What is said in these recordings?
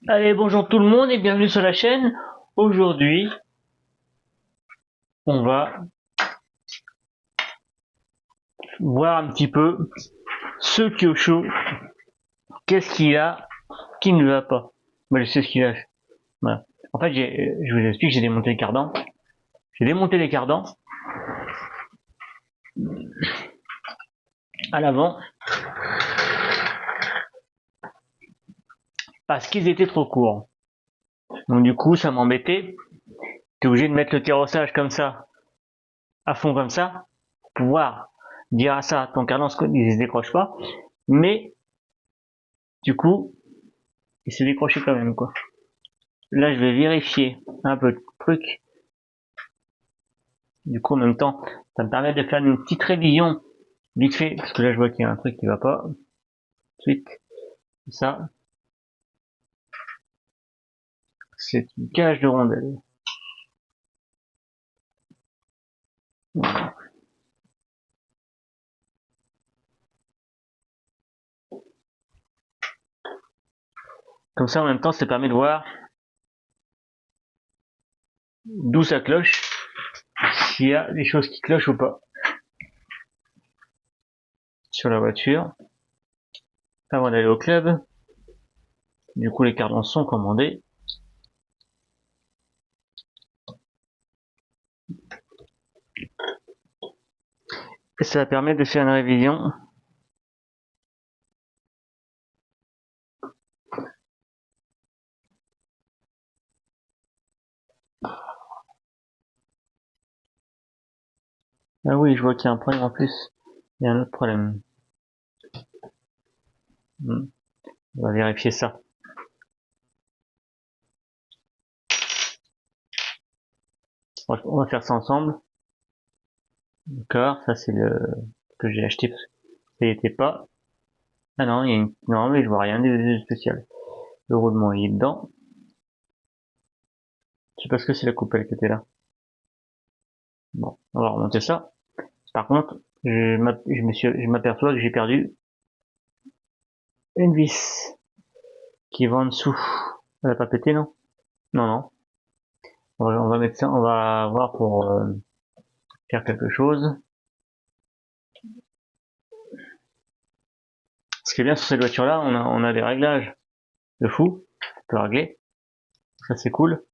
Allez, bonjour tout le monde et bienvenue sur la chaîne. Aujourd'hui, on va voir un petit peu ce Kyosho, qu'est-ce qu'il a qui ne va pas. Moi, je sais ce qu'il a. Voilà. En fait, je vous explique, j'ai démonté les cardans. J'ai démonté les cardans à l'avant parce qu'ils étaient trop courts. Donc du coup, ça m'embêtait. T'es obligé de mettre le terrassage comme ça, à fond comme ça, pour pouvoir dire à ça, ton cardan il se décroche pas. Mais du coup, il s'est décroché quand même, quoi. Là, je vais vérifier un peu de trucs. Du coup, en même temps, ça me permet de faire une petite révision vite fait, parce que là, je vois qu'il y a un truc qui va pas. Ensuite, ça, c'est une cage de rondelles. Comme ça, en même temps, ça permet de voir d'où ça cloche, s'il y a des choses qui clochent ou pas sur la voiture, avant d'aller au club. Du coup, les cardans sont commandés. Et ça permet de faire une révision. Ah oui, je vois qu'il y a un problème en plus. Il y a un autre problème. On va vérifier ça. On va faire ça ensemble. D'accord, ça c'est le que j'ai acheté parce que ça y était pas. Ah non, il y a une... Non, mais je vois rien de spécial. Le roulement il est dedans. Je sais pas ce que c'est la coupelle qui était là. Bon, on va remonter ça. Par contre, je m'aperçois que j'ai perdu une vis qui va en dessous. Elle a pas pété, non? Non, non. On va mettre ça, on va voir pour faire quelque chose. Ce qui est bien sur cette voiture-là, on a des réglages de fou. On peut régler. Ça, c'est cool.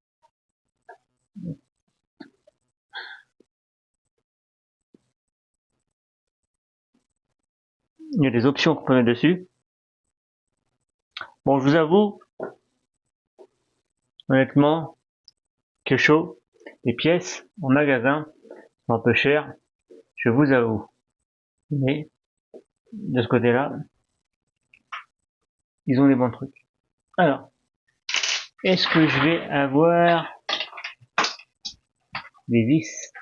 Il y a des options qu'on peut mettre dessus. Bon, je vous avoue, honnêtement, que chaud. Les pièces en magasin sont un peu chères, je vous avoue. Mais de ce côté-là, ils ont des bons trucs. Alors, est-ce que je vais avoir des vis,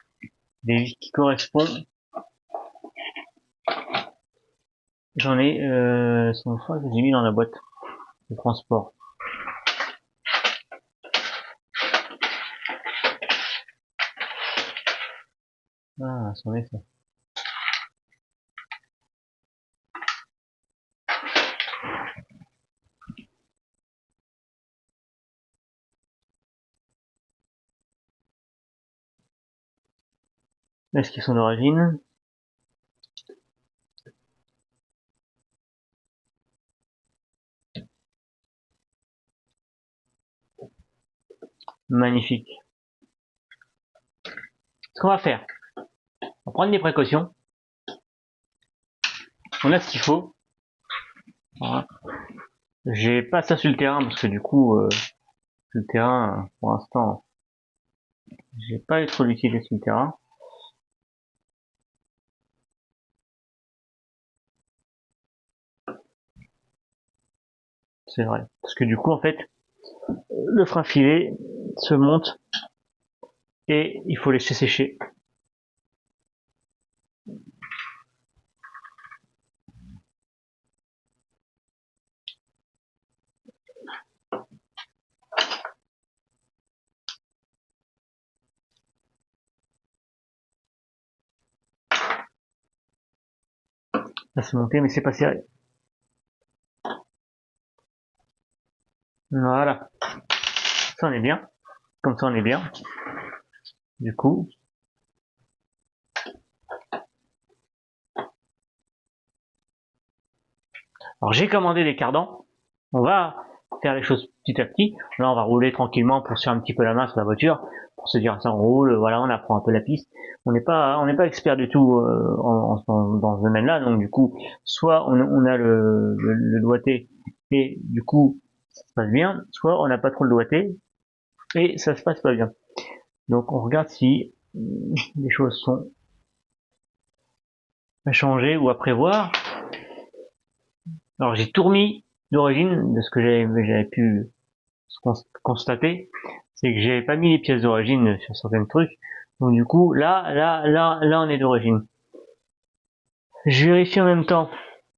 des vis qui correspondent? J'en ai, son fois que j'ai mis dans la boîte de transport. Ah, c'en est ça. Est-ce qu'ils sont d'origine? Magnifique. Ce qu'on va faire, on va prendre des précautions. On a ce qu'il faut. Voilà. J'ai pas ça sur le terrain parce que du coup, sur le terrain, pour l'instant, j'ai pas eu trop d'utilité sur le terrain. C'est vrai. Parce que du coup, en fait, le frein filé se monte et il faut laisser sécher. Ça s'est monté, mais c'est pas serré. Voilà. Ça on est bien. Comme ça on est bien. Du coup. Alors j'ai commandé des cardans. On va faire les choses petit à petit. Là on va rouler tranquillement pour se faire un petit peu la main sur la voiture. Pour se dire ça on roule, voilà, on apprend un peu la piste. On n'est pas expert du tout dans ce domaine-là, donc du coup, soit on a le doigté et du coup ça se passe bien, soit on n'a pas trop le doigté et ça se passe pas bien. Donc on regarde si les choses sont à changer ou à prévoir. Alors j'ai tout remis d'origine de ce que j'avais pu constater, c'est que j'avais pas mis les pièces d'origine sur certains trucs. Donc du coup, là, on est d'origine. Je vérifie en même temps.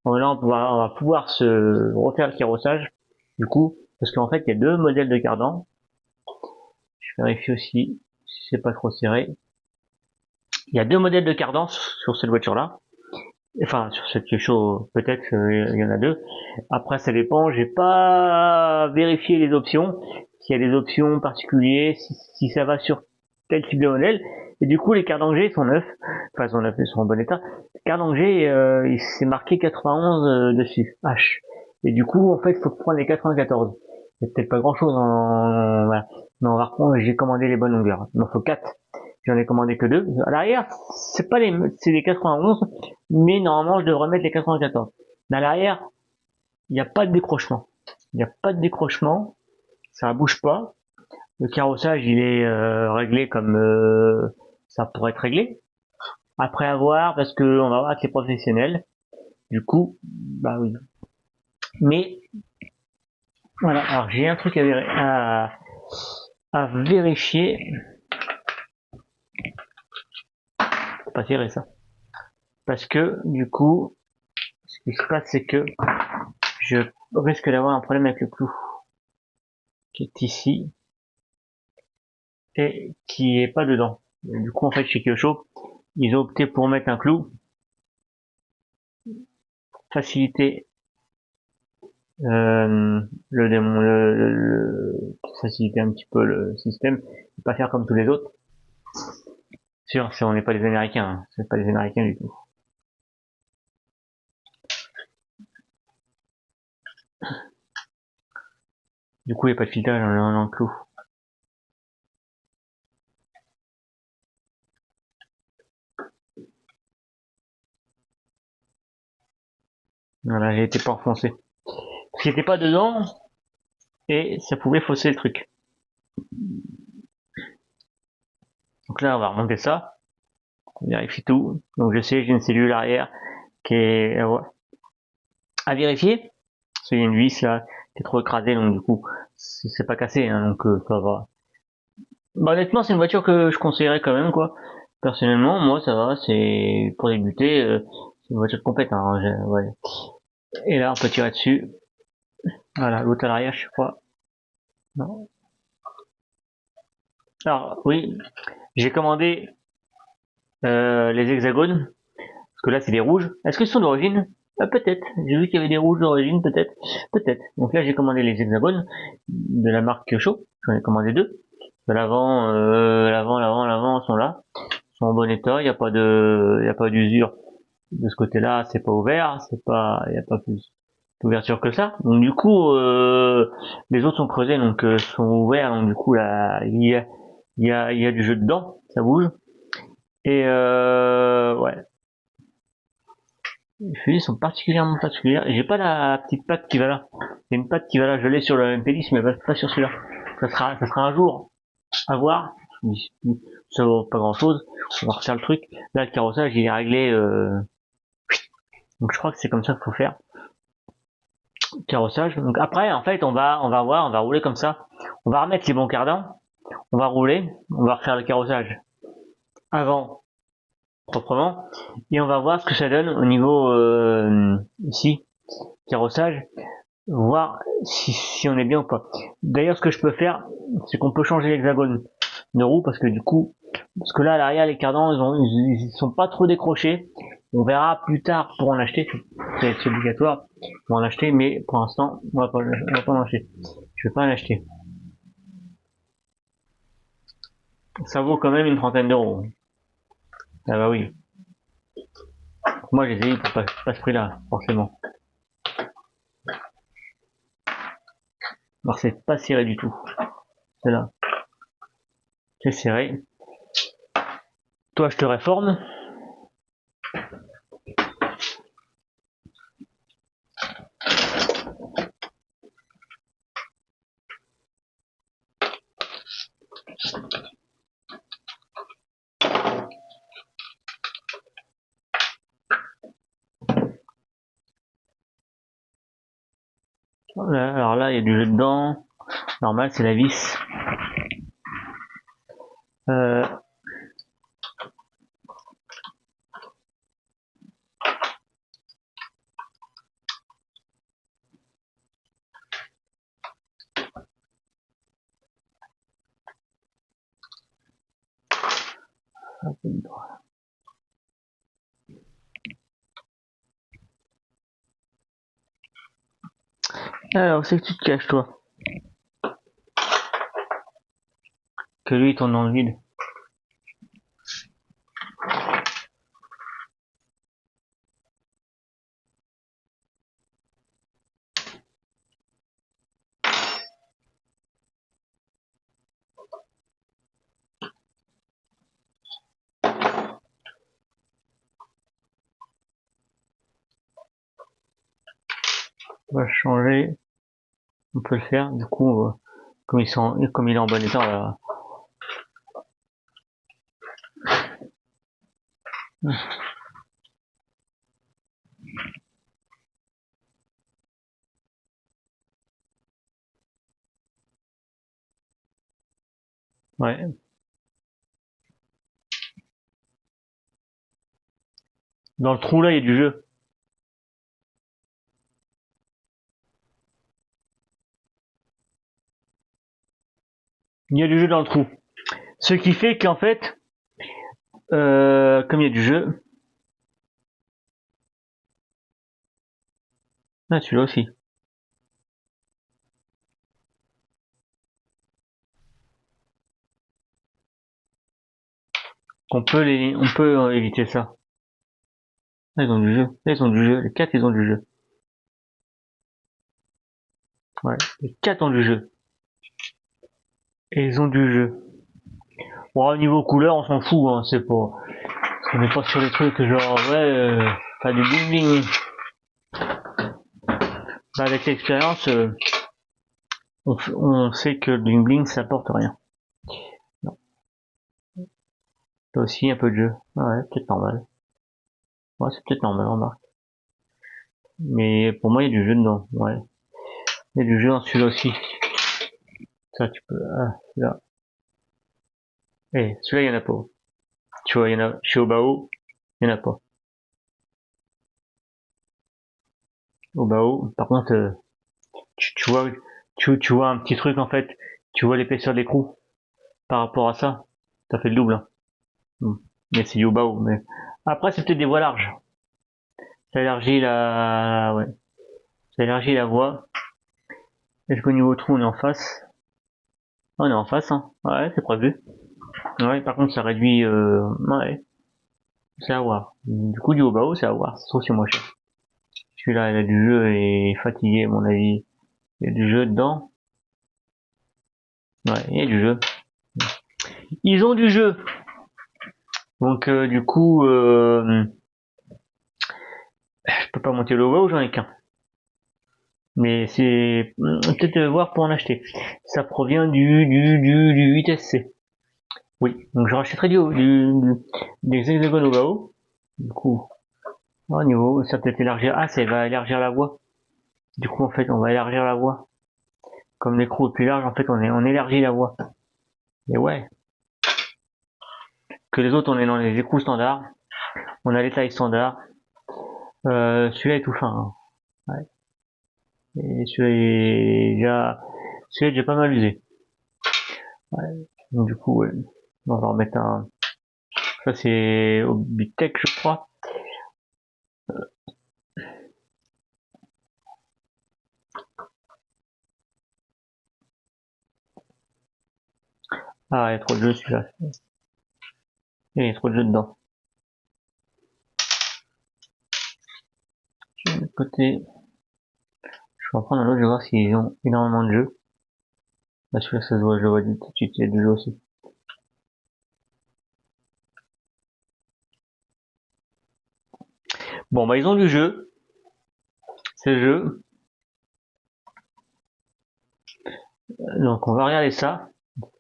Bon, là, on va pouvoir se refaire le carrossage. Du coup, parce qu'en fait, il y a deux modèles de cardan. Je vérifie aussi si c'est pas trop serré. Il y a deux modèles de cardan sur cette voiture-là. Enfin, sur cette Peugeot, peut-être il y en a deux. Après, ça dépend. J'ai pas vérifié les options. S'il y a des options particulières, si ça va sur tel type de modèle. Et du coup, les cardans que j'ai sont neufs. Enfin, sont neufs, ils sont en bon état. Les cardans que j'ai, c'est marqué 91 dessus. H. Et du coup, en fait, il faut prendre les 94. C'est peut-être pas grand-chose. Voilà. Mais on va reprendre. J'ai commandé les bonnes longueurs. Il m'en faut 4. J'en ai commandé que 2. À l'arrière, c'est pas c'est les 91, mais normalement, je devrais mettre les 94. Mais à l'arrière, il n'y a pas de décrochement. Il n'y a pas de décrochement. Ça bouge pas. Le carrossage, il est réglé comme ça pourrait être réglé. Après avoir, parce que on va voir avec les professionnels. Du coup, bah oui. Mais voilà. Alors j'ai un truc à vérifier. Faut pas tirer ça. Parce que du coup, ce qui se passe, c'est que je risque d'avoir un problème avec le clou qui est ici et qui est pas dedans. Et du coup, en fait, chez Kyosho, ils ont opté pour mettre un clou, faciliter faciliter un petit peu le système, et pas faire comme tous les autres. Sûr, on n'est pas des Américains, hein. C'est pas des Américains du tout. Du coup, il n'y a pas de filetage dans le clou. Voilà, j'ai été pas enfoncé. Parce qu'il était pas dedans, et ça pouvait fausser le truc. Donc là, on va remonter ça. On vérifie tout. Donc je sais, j'ai une cellule arrière qui est à vérifier. Parce qu'il y a une vis là qui est trop écrasée, donc du coup, c'est pas cassé, hein, donc ça va. Bah, honnêtement, c'est une voiture que je conseillerais quand même, quoi. Personnellement, moi, ça va, c'est pour débuter, c'est une voiture complète, hein, ouais. Et là, on peut tirer dessus. Voilà, l'autre à l'arrière, je crois. Non. Alors, oui, j'ai commandé les hexagones, parce que là, c'est des rouges. Est-ce que ce sont d'origine? Peut-être. J'ai vu qu'il y avait des rouges d'origine, peut-être. Peut-être. Donc là, j'ai commandé les hexagones de la marque Kyosho. J'en ai commandé deux. L'avant sont là. Ils sont en bon état. Il y a pas d'usure de ce côté-là. C'est pas ouvert. Il y a pas plus d'ouverture que ça. Donc du coup, les autres sont creusés, donc sont ouverts. Donc du coup, là, il y a du jeu dedans. Ça bouge. Et ouais. Les fusils sont particulièrement particulières. Et j'ai pas la petite patte qui va là. Il y a une patte qui va là. Je l'ai sur le MP10, mais pas sur celui-là. Ça sera un jour à voir. Ça vaut pas grand chose. On va refaire le truc. Là, le carrossage, il est réglé, donc je crois que c'est comme ça qu'il faut faire. Carrossage. Donc après, en fait, on va voir, on va rouler comme ça. On va remettre les bons cardans. On va rouler. On va refaire le carrossage avant, proprement. Et on va voir ce que ça donne au niveau, ici, carrossage. Voir si on est bien ou pas. D'ailleurs, ce que je peux faire, c'est qu'on peut changer l'hexagone de roue parce que du coup, parce que là à l'arrière les cardans ils sont pas trop décrochés. On verra plus tard pour en acheter, c'est obligatoire pour en acheter, mais pour l'instant on va pas en acheter. Je vais pas l'acheter. Ça vaut quand même une trentaine d'euros. Ah bah oui. Moi, je les ai eu pour pas ce prix-là, forcément. Alors, c'est pas serré du tout. C'est là. C'est serré. Toi, je te réforme. Voilà, alors là, il y a du jeu dedans. Normal, c'est la vis. Euh, alors, c'est que tu te caches, toi. Que lui, il tourne dans le vide. On va changer. On peut le faire. Du coup, comme il est en bon état, on va... Ouais. Dans le trou, là, il y a du jeu. Il y a du jeu dans le trou. Ce qui fait qu'en fait, comme il y a du jeu... Ah, celui-là aussi. On peut éviter ça. Ah, ils ont du jeu. Là, ils ont du jeu. Les 4, ils ont du jeu. Ouais. Les 4 ont du jeu. Et ils ont du jeu. Bon, au niveau couleur, on s'en fout, hein. C'est pas... On n'est pas sur les trucs genre, ouais, pas du bling bling. Bah, avec l'expérience, on sait que le bling bling, ça apporte rien. Non. T'as aussi un peu de jeu. Ah ouais, peut-être normal. Ouais, c'est peut-être normal, remarque. Mais pour moi, il y a du jeu dedans. Ouais. Il y a du jeu dans celui-là aussi. Ça, tu peux... Ah, celui-là. Eh, celui-là, il y en a pas. Tu vois, il y en a... Chez Obao, il y en a pas. Obao, par contre, tu vois... Tu vois un petit truc, en fait. Tu vois l'épaisseur de l'écrou. Par rapport à ça, ça fait le double, hein. Mais c'est du Obao. Mais... Après, c'est peut-être des voies larges. Ça élargit la... Ouais. Ça élargit la voie. Est-ce qu'au niveau trou, on est en face? On est en face, hein. Ouais, c'est prévu. Ouais, par contre, ça réduit... Ouais, c'est à voir. Du coup, du haut bas haut, c'est à voir. C'est aussi moins cher. Celui-là, il a du jeu et fatigué, à mon avis. Il y a du jeu dedans. Ouais, il y a du jeu. Ils ont du jeu. Donc, du coup, je peux pas monter le haut bas ou j'en ai qu'un. Mais c'est... Peut-être voir pour en acheter. Ça provient du 8SC. Oui, donc je rachèterai des hexagones au bas haut. Du coup, au niveau, ça peut être élargir. Ah, ça va élargir la voie. Du coup, en fait, on va élargir la voie. Comme l'écrou est plus large, en fait, on élargit la voie. Et ouais. Que les autres, on est dans les écrous standards. On a les tailles standards. Celui-là est tout fin, hein. Ouais. Et celui-là est déjà pas mal usé. Ouais. Donc, du coup, ouais. On va remettre un, ça c'est au Bitech, je crois. Ah, il y a trop de jeux celui-là. Il y a trop de jeux dedans. Je vais de côté. Je vais en prendre un autre, je vais voir s'ils ont énormément de jeux. Là, celui-là, ça se voit, je le vois tout de suite, il y a deux jeux aussi. Bon, bah, ils ont du jeu. C'est le jeu. Donc, on va regarder ça.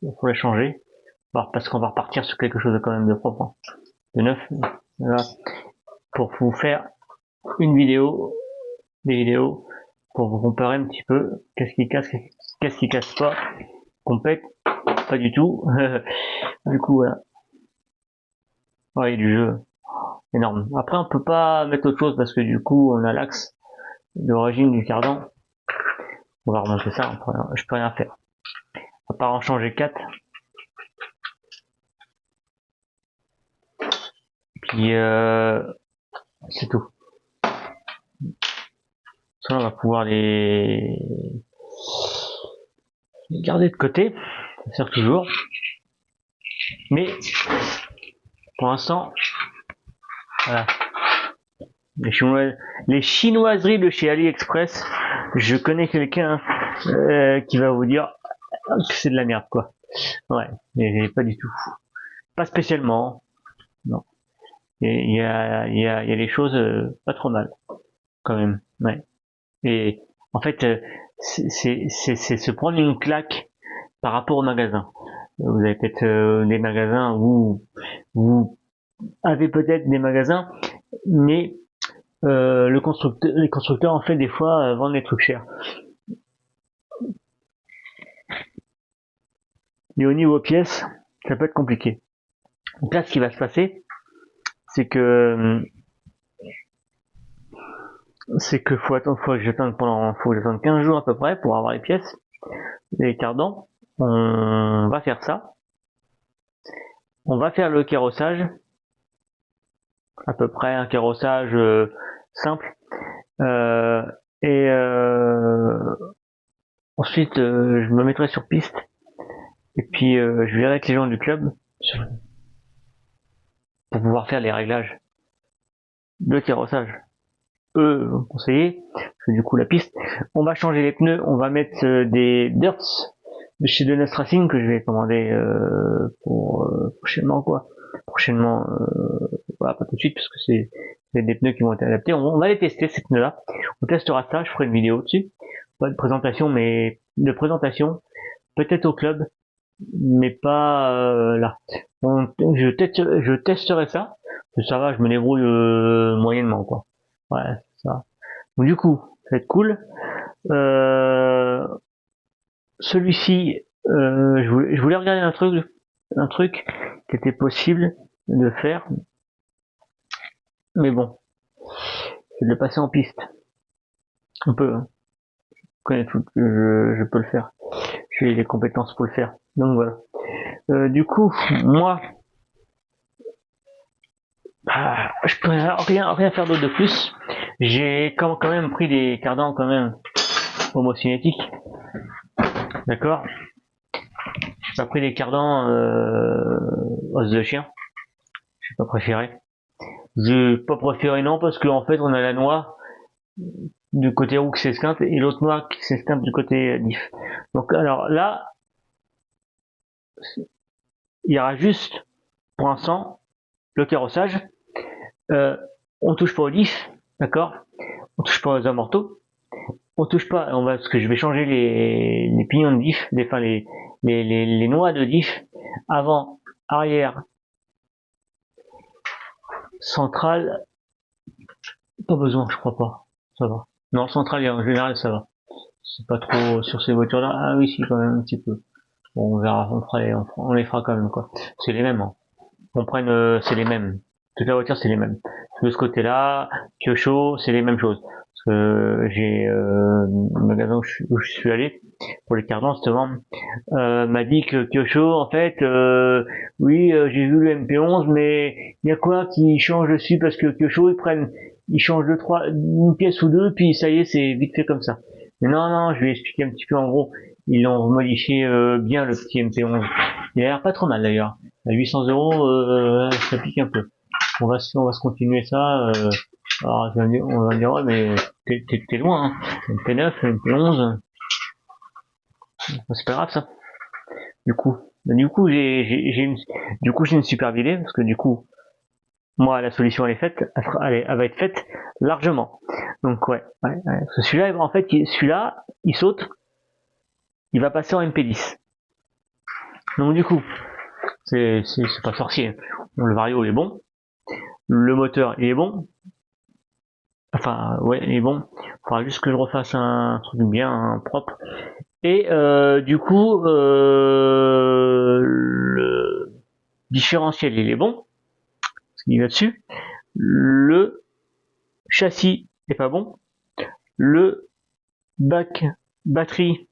Il faut les changer. Alors, parce qu'on va repartir sur quelque chose de quand même de propre. Hein. De neuf. Voilà. Pour vous faire une vidéo, des vidéos, pour vous comparer un petit peu. Qu'est-ce qui casse, qu'est-ce qui casse pas. Compète. Pas du tout. Du coup, voilà. Ouais, du jeu. Énorme. Après, on peut pas mettre autre chose parce que du coup, on a l'axe d'origine du cardan. On va remonter ça, je peux rien faire. À part en changer 4. Puis c'est tout. Ça, on va pouvoir les garder de côté. Ça sert toujours. Mais pour l'instant, voilà. Les chinoiseries de chez AliExpress, je connais quelqu'un qui va vous dire que c'est de la merde, quoi. Ouais, mais pas du tout. Pas spécialement. Non. Il y a des choses pas trop mal, quand même. Ouais. Et en fait, c'est se prendre une claque par rapport au magasin. Vous avez peut-être des magasins où vous avez peut-être des magasins, mais les constructeurs en fait des fois vendent des trucs chers. Et au niveau pièces, ça peut être compliqué. Donc là, ce qui va se passer, c'est que faut que j'attende 15 jours à peu près pour avoir les pièces, les cardans. On va faire ça. On va faire le carrossage, à peu près un carrossage simple. Euh, et ensuite, je me mettrai sur piste. Et puis, je verrai avec les gens du club pour pouvoir faire les réglages de carrossage. Eux vont conseiller, parce que du coup la piste, on va changer les pneus, on va mettre des Dirts de chez Dennis Racing que je vais commander pour prochainement quoi. Prochainement, voilà, pas tout de suite parce que c'est des pneus qui vont être adaptés. On va les tester ces pneus-là. On testera ça, je ferai une vidéo dessus. Pas de présentation, mais de présentation, peut-être au club, mais pas là. Je testerai ça. Ça va, je me débrouille moyennement quoi. Ouais, ça. Donc du coup, ça va être cool. Celui-ci, je voulais regarder un truc qui était possible de faire, mais bon, c'est de le passer en piste. On peut, hein. Je peux le faire. J'ai les compétences pour le faire. Donc voilà. Du coup, moi, je peux rien faire d'autre de plus. J'ai quand même pris des cardans quand même homocinétiques. D'accord. J'ai pas pris des cardans os de chien. J'ai pas préféré. J'ai pas préféré non parce qu'en fait on a la noix du côté roux qui s'esquinte et l'autre noix qui s'esquinte du côté diff. Donc alors là, il y aura juste pour l'instant le carrossage. On touche pas au diff, d'accord. On touche pas aux amortos. On touche pas. Parce que je vais changer les pignons de diff, les noix de diff avant, arrière, centrale. Pas besoin, je crois pas. Ça va. Non, centrale en général ça va. C'est pas trop sur ces voitures-là. Ah oui, si quand même un petit peu. Bon, on verra, on les fera quand même quoi. C'est les mêmes. Hein. On prenne, c'est les mêmes. Toute la voiture, c'est les mêmes. De ce côté-là, Kyosho, c'est les mêmes choses. Parce que j'ai le magasin où je suis allé pour les cardans justement m'a dit que Kyosho, en fait, oui, j'ai vu le MP11, mais il y a quoi qui change dessus parce que Kyosho ils changent une pièce ou deux, puis ça y est, c'est vite fait comme ça. Mais non, je vais expliquer un petit peu en gros. ils l'ont modifié bien le petit MP11. Il a l'air pas trop mal d'ailleurs. À 800 euros, ça pique un peu. On va se continuer ça. Alors on va me dire ouais mais t'es loin. Hein. MP9, MP11, c'est pas grave ça. Du coup, j'ai une super idée parce que du coup, moi la solution elle est faite, elle va être faite largement. Donc ouais. Parce que celui-là, en fait, celui-là, il saute, il va passer en MP10. Donc du coup, c'est pas sorcier. Bon, le Vario il est bon, le moteur il est bon, enfin ouais il est bon. Il faudra juste que je refasse un truc bien propre. Et du coup, le différentiel il est bon, ce qu'il y a dessus. Le châssis est pas bon. Le batterie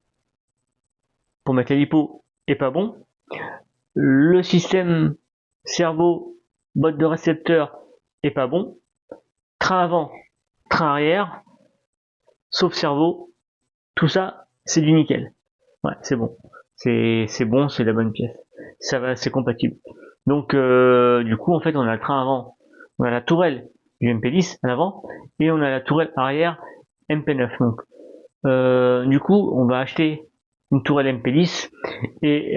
pour mettre les lipos est pas bon. Le système cerveau, boîte de récepteur est pas bon. Train avant, train arrière, sauf cerveau, tout ça, c'est du nickel. Ouais, c'est bon. C'est bon, c'est la bonne pièce. Ça va, c'est compatible. Donc, du coup, en fait, on a le train avant, on a la tourelle du MP10 à l'avant, et on a la tourelle arrière MP9. Donc, du coup, on va acheter une tourelle MP10 et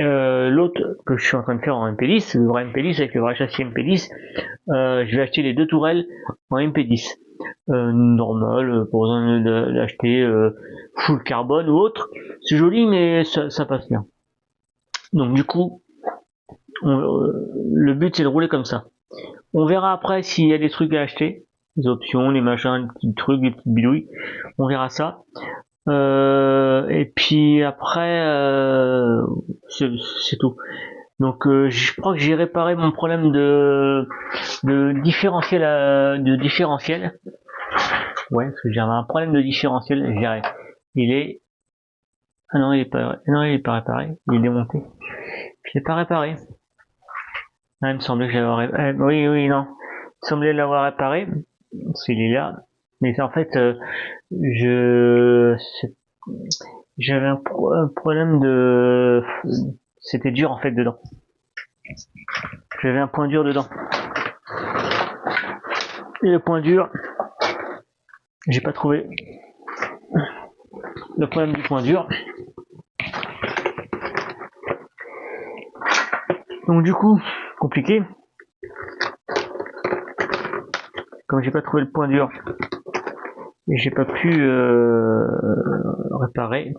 l'autre que je suis en train de faire en MP10, le vrai MP10 avec le vrai châssis MP10, je vais acheter les deux tourelles en MP10. Normal, pas besoin d'acheter full carbone ou autre. C'est joli mais ça passe bien. Donc du coup, le but c'est de rouler comme ça. On verra après s'il y a des trucs à acheter, des options, les machins, des petits trucs, des petites bidouilles. On verra ça. Et puis après, c'est tout. Donc je crois que j'ai réparé mon problème de différentiel. Ouais, parce que j'avais un problème de différentiel. Il est ah non il est pas réparé. Il est démonté. Je l'ai pas réparé. Ah, il me semblait que j'avais oui non. Il me semblait l'avoir réparé. S'il est là. Mais en fait je j'avais un problème de c'était dur en fait dedans. J'avais un point dur dedans. Et le point dur, j'ai pas trouvé le problème du point dur. Donc du coup, compliqué. Comme j'ai pas trouvé le point dur, et j'ai pas pu réparer.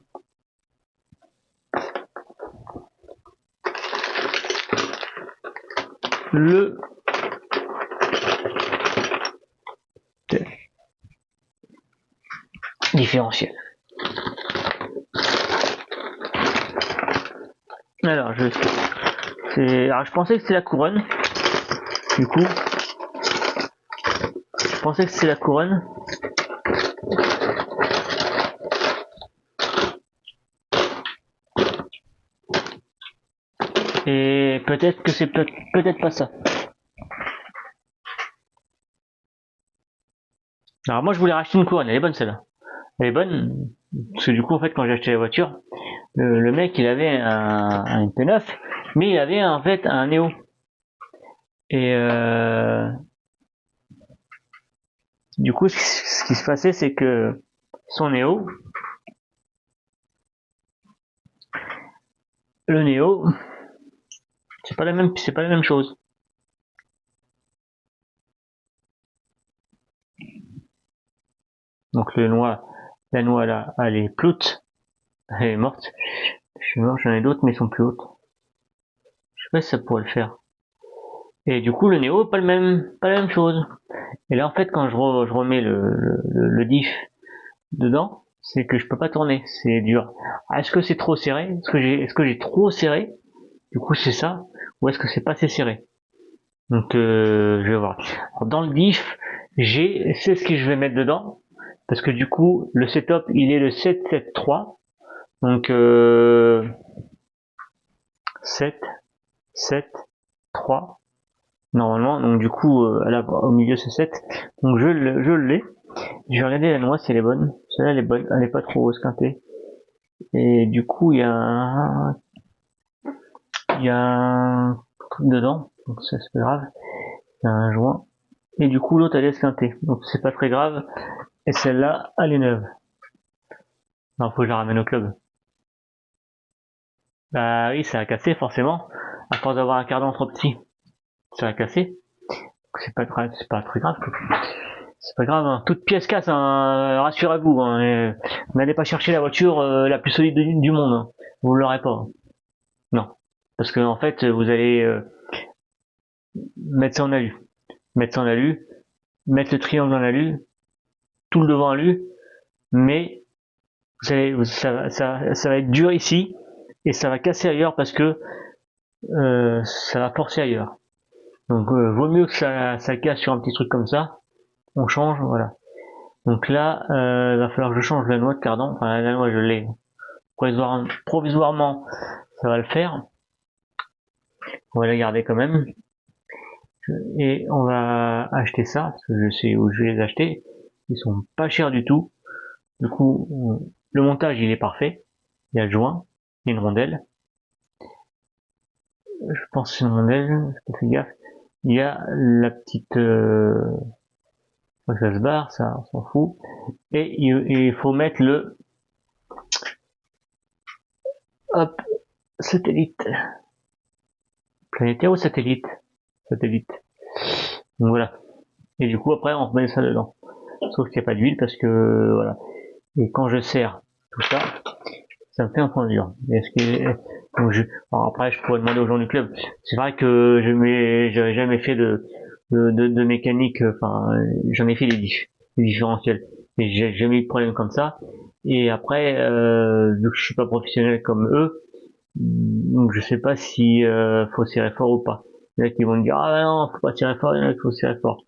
Le différentiel. Alors je pensais que c'était la couronne. Du coup, je pensais que c'était la couronne. Et peut-être que c'est peut-être pas ça. Alors moi je voulais racheter une couronne, elle est bonne celle-là. Elle est bonne, parce que du coup en fait quand j'ai acheté la voiture, le mec il avait un MP9, mais il avait en fait un Neo. Et du coup ce qui se passait c'est que son Neo, le Neo, c'est pas la même chose. Donc la noix là, elle est ploute, elle est morte. Je suis mort, j'en ai d'autres mais ils sont plus hautes. Je sais pas si ça pourrait le faire. Et du coup le Neo pas la même chose. Et là en fait quand je remets le diff dedans, c'est que je peux pas tourner, c'est dur. Est-ce que c'est trop serré? Est-ce que j'ai trop serré? Du coup c'est ça, ou est-ce que c'est pas assez serré? Donc je vais voir. Alors, dans le diff, c'est ce que je vais mettre dedans, parce que du coup le setup il est le 773, donc 7 7 3 normalement, donc du coup là au milieu c'est 7, donc je l'ai. Je vais regarder la noix si elle est bonne. Celle-là elle est bonne, elle est pas trop esquintée. Et du coup, il y a un truc dedans, donc ça c'est pas grave, il y a un joint. Et du coup, l'autre elle est esquintée, donc c'est pas très grave. Et celle-là, elle est neuve. Non, faut que je la ramène au club. Bah oui, ça a cassé forcément. À force d'avoir un cardan trop petit, ça a cassé. C'est pas grave, c'est pas très grave. C'est pas grave, hein. Toute pièce casse, hein. Rassurez-vous. Hein. N'allez pas chercher la voiture la plus solide du monde. Hein. Vous l'aurez pas. Hein. Non. Parce que en fait, vous allez mettre ça en alu. Mettre ça en alu, mettre le triangle en alu, tout le devant en alu, mais ça va être dur ici et ça va casser ailleurs parce que ça va forcer ailleurs. Donc vaut mieux que ça casse sur un petit truc comme ça. On change, voilà. Donc là, il va falloir que je change la noix de cardan. Enfin, la noix, je l'ai. Provisoirement, ça va le faire. On va la garder quand même. Et on va acheter ça, parce que je sais où je vais les acheter. Ils sont pas chers du tout. Du coup, le montage, il est parfait. Il y a le joint, il y a une rondelle. Je pense que c'est une rondelle, je fais gaffe. Il y a la petite... ça se barre, ça, on s'en fout. Et il faut mettre le... Hop, satellite. Planétaire ou satellite? Satellite. Donc voilà. Et du coup, après, on remet ça dedans. Sauf qu'il n'y a pas d'huile parce que, voilà. Et quand je serre tout ça, ça me fait un point dur. Est-ce que, donc alors après, je pourrais demander aux gens du club. C'est vrai que j'avais jamais fait de mécanique, enfin, j'en ai fait des différentiels. Mais j'ai jamais eu de problème comme ça. Et après, vu que je suis pas professionnel comme eux, donc je sais pas si faut serrer fort ou pas. Il y en a qui vont me dire ah non, faut pas tirer fort, il y en a qui faut serrer fort.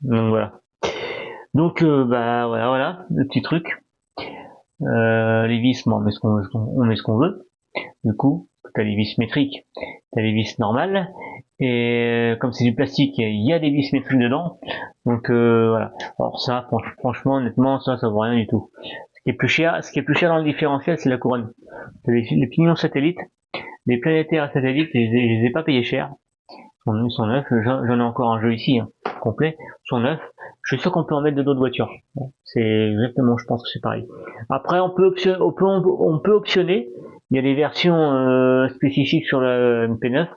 Donc voilà. Donc bah voilà, le petit truc. Les vis, bon, on met ce qu'on veut. Du coup, t'as les vis métriques, t'as les vis normales, et comme c'est du plastique, il y a des vis métriques dedans. Donc voilà. Alors ça, franchement, honnêtement, ça vaut rien du tout. Ce qui est plus cher dans le différentiel, c'est la couronne. Les pignons satellites, les planétaires satellites, je les ai pas payés cher. Ils sont neufs. J'en ai encore un jeu ici, hein, complet. Ils sont neufs. Je suis sûr qu'on peut en mettre de d'autres voitures. C'est exactement, je pense que c'est pareil. Après, on peut optionner. Il y a des versions spécifiques sur le MP9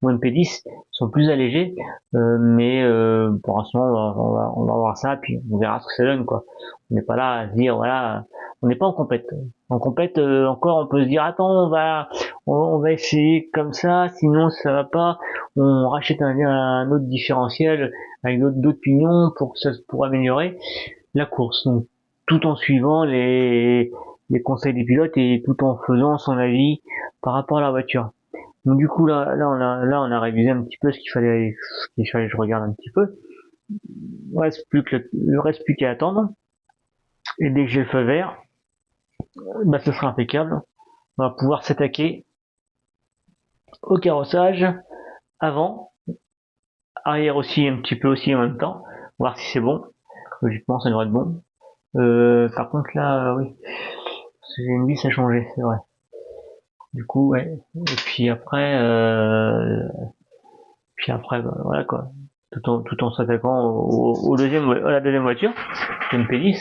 ou MP10 qui sont plus allégées, mais pour l'instant, on va voir ça, puis on verra ce que ça donne, quoi. On n'est pas là à se dire, voilà, on n'est pas en compète. En compète, encore, on peut se dire, attends, on va essayer comme ça, sinon ça va pas. On rachète un autre différentiel avec d'autres pignons pour améliorer la course. Donc, tout en suivant les conseils des pilotes et tout en faisant son avis par rapport à la voiture. Donc du coup on a révisé un petit peu ce qu'il fallait que je regarde un petit peu. Il reste plus qu'à attendre. Et dès que j'ai le feu vert, bah ce sera impeccable. On va pouvoir s'attaquer au carrossage avant, arrière aussi un petit peu aussi en même temps, voir si c'est bon. Logiquement ça devrait être bon. Par contre là, oui, j'ai une vis à changer, c'est vrai. Du coup, ouais. Et puis après, bah, voilà quoi. Tout en s'attaquant à la deuxième voiture, une P10,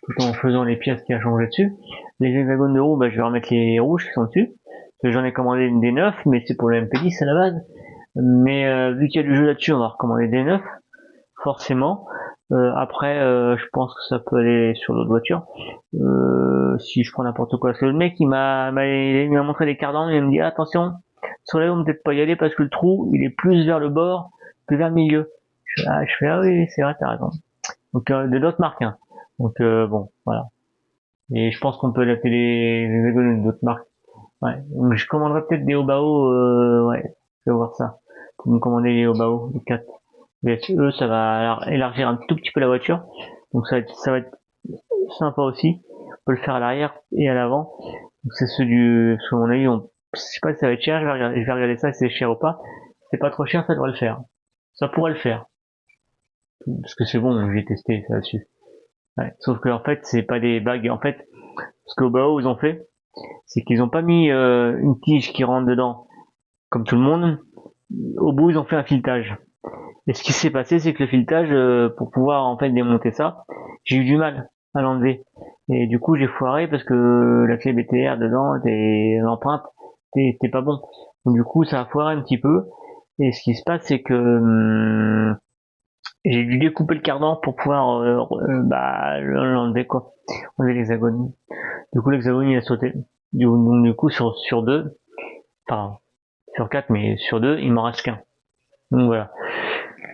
tout en faisant les pièces qui a changé dessus. Les hexagones de roues, bah, je vais remettre les rouges qui sont dessus. Parce que j'en ai commandé des 9, mais c'est pour le MP10 à la base. Mais vu qu'il y a du jeu là-dessus, on va recommander des 9, forcément. Après, je pense que ça peut aller sur d'autres voitures. Si je prends n'importe quoi. Parce que le mec, il m'a montré des cardans, il me dit attention, sur là, on peut peut-être pas y aller parce que le trou, il est plus vers le bord que vers le milieu. Je fais ah oui, c'est vrai, t'as raison. Donc de d'autres marques. Hein. Donc bon, voilà. Et je pense qu'on peut adapter les hexagones d'autres marques. Ouais. Donc je commanderai peut-être des Obao, ouais, je vais voir ça. Pour me commander les Obao, les 4. Mais eux, ça va élargir un tout petit peu la voiture. Donc ça va être sympa aussi. On peut le faire à l'arrière et à l'avant. Donc c'est parce que mon avis, je sais pas si ça va être cher, je vais regarder ça si c'est cher ou pas. Si c'est pas trop cher, ça devrait le faire. Ça pourrait le faire. Parce que c'est bon, j'ai testé ça dessus. Ouais. Sauf que en fait, c'est pas des bagues. En fait, Parce qu'au bas où ils ont fait, c'est qu'ils ont pas mis une tige qui rentre dedans, comme tout le monde. Au bout, ils ont fait un filetage. Et ce qui s'est passé, c'est que le filetage, pour pouvoir en fait démonter ça, j'ai eu du mal à l'enlever. Et du coup, j'ai foiré parce que la clé BTR dedans, l'empreinte, était pas bon. Donc du coup, ça a foiré un petit peu. Et ce qui se passe, c'est que j'ai dû découper le cardan pour pouvoir l'enlever quoi, enlever l'hexagone. Du coup, l'hexagone il a sauté. Du coup, sur deux, enfin sur quatre, mais sur deux, il m'en reste qu'un. Donc voilà.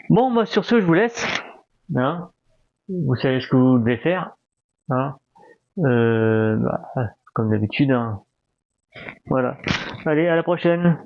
Bon, bah sur ce, je vous laisse. Hein, vous savez ce que vous devez faire. Hein, comme d'habitude. Hein. Voilà. Allez, à la prochaine.